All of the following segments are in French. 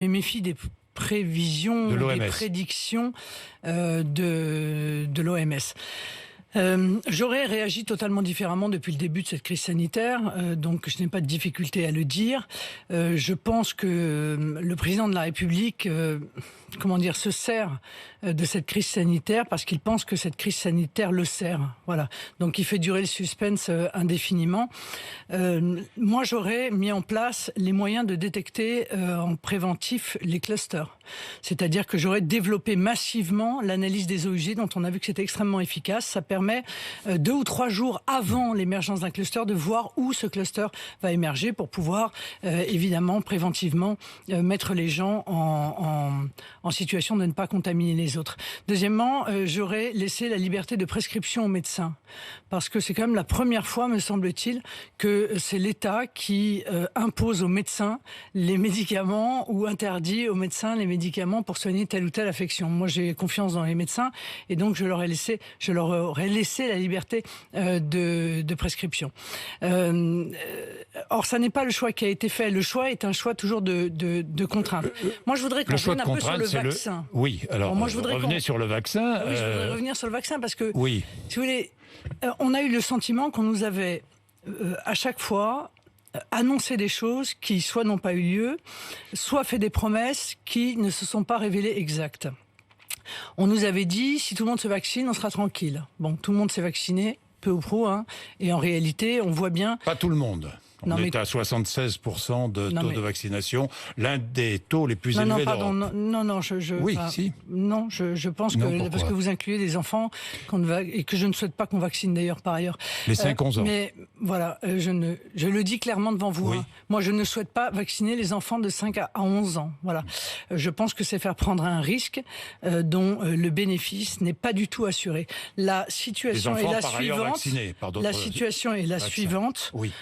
me méfie des prévisions, des prédictions de l'OMS. J'aurais réagi totalement différemment depuis le début de cette crise sanitaire, donc je n'ai pas de difficulté à le dire. Je pense que le président de la République, se sert de cette crise sanitaire parce qu'il pense que cette crise sanitaire le sert. Voilà. Donc il fait durer le suspense indéfiniment. Moi, j'aurais mis en place les moyens de détecter en préventif les clusters. C'est-à-dire que j'aurais développé massivement l'analyse des OUG dont on a vu que c'était extrêmement efficace. Ça permet 2 ou 3 jours avant l'émergence d'un cluster de voir où ce cluster va émerger pour pouvoir évidemment préventivement mettre les gens en situation de ne pas contaminer les autres. Deuxièmement, j'aurais laissé la liberté de prescription aux médecins parce que c'est quand même la première fois, me semble-t-il, que c'est l'État qui impose aux médecins les médicaments ou interdit aux médecins les médicaments pour soigner telle ou telle affection. Moi, j'ai confiance dans les médecins et donc je leur aurais laissé la liberté de prescription. Or, ça n'est pas le choix qui a été fait. Le choix est un choix toujours de contrainte. Moi, je voudrais qu'on revienne un peu sur le vaccin. Oui, alors moi, je voudrais revenir sur le vaccin. Oui, je voudrais revenir sur le vaccin parce que, oui. Si vous voulez, on a eu le sentiment qu'on nous avait à chaque fois annoncer des choses qui soit n'ont pas eu lieu, soit fait des promesses qui ne se sont pas révélées exactes. On nous avait dit, si tout le monde se vaccine, on sera tranquille. Bon, tout le monde s'est vacciné, peu ou prou, hein, et en réalité, on voit bien... Pas tout le monde. On est à 76% de taux de vaccination, l'un des taux les plus élevés d'Europe. Je pense que parce que vous incluez des enfants et que je ne souhaite pas qu'on vaccine d'ailleurs par ailleurs. Les 5-11 ans. Mais voilà, je le dis clairement devant vous. Oui. Hein. Moi, je ne souhaite pas vacciner les enfants de 5 à 11 ans. Voilà. Je pense que c'est faire prendre un risque dont le bénéfice n'est pas du tout assuré. La situation est la suivante. La situation est la suivante. Oui.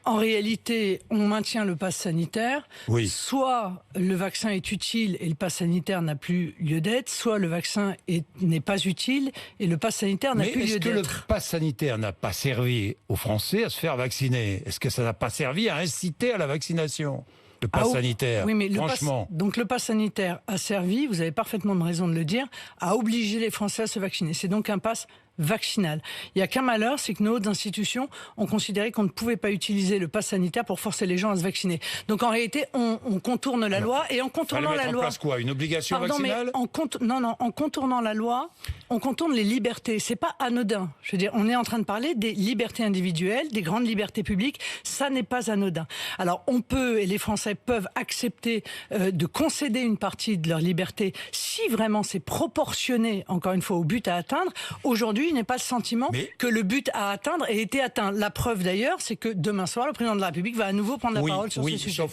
En réalité, on maintient le pass sanitaire. Oui. Soit le vaccin est utile et le pass sanitaire n'a plus lieu d'être, soit le vaccin n'est pas utile et le pass sanitaire n'a plus lieu d'être. Est-ce que le pass sanitaire n'a pas servi aux Français à se faire vacciner? Est-ce que ça n'a pas servi à inciter à la vaccination? Le pass sanitaire, oui, mais franchement. Donc le pass sanitaire a servi, vous avez parfaitement raison de le dire, à obliger les Français à se vacciner. C'est donc un pass vaccinal. Il n'y a qu'un malheur, c'est que nos hautes institutions ont considéré qu'on ne pouvait pas utiliser le pass sanitaire pour forcer les gens à se vacciner. Donc en réalité, on contourne la loi et en contournant la loi... en place quoi? Une obligation vaccinale? En contournant la loi, on contourne les libertés. C'est pas anodin. Je veux dire, on est en train de parler des libertés individuelles, des grandes libertés publiques. Ça n'est pas anodin. Alors on peut, et les Français peuvent accepter de concéder une partie de leur liberté si vraiment c'est proportionné, encore une fois, au but à atteindre. Aujourd'hui, il n'est pas le sentiment que le but à atteindre ait été atteint. La preuve d'ailleurs, c'est que demain soir, le président de la République va à nouveau prendre la parole sur ce sujet.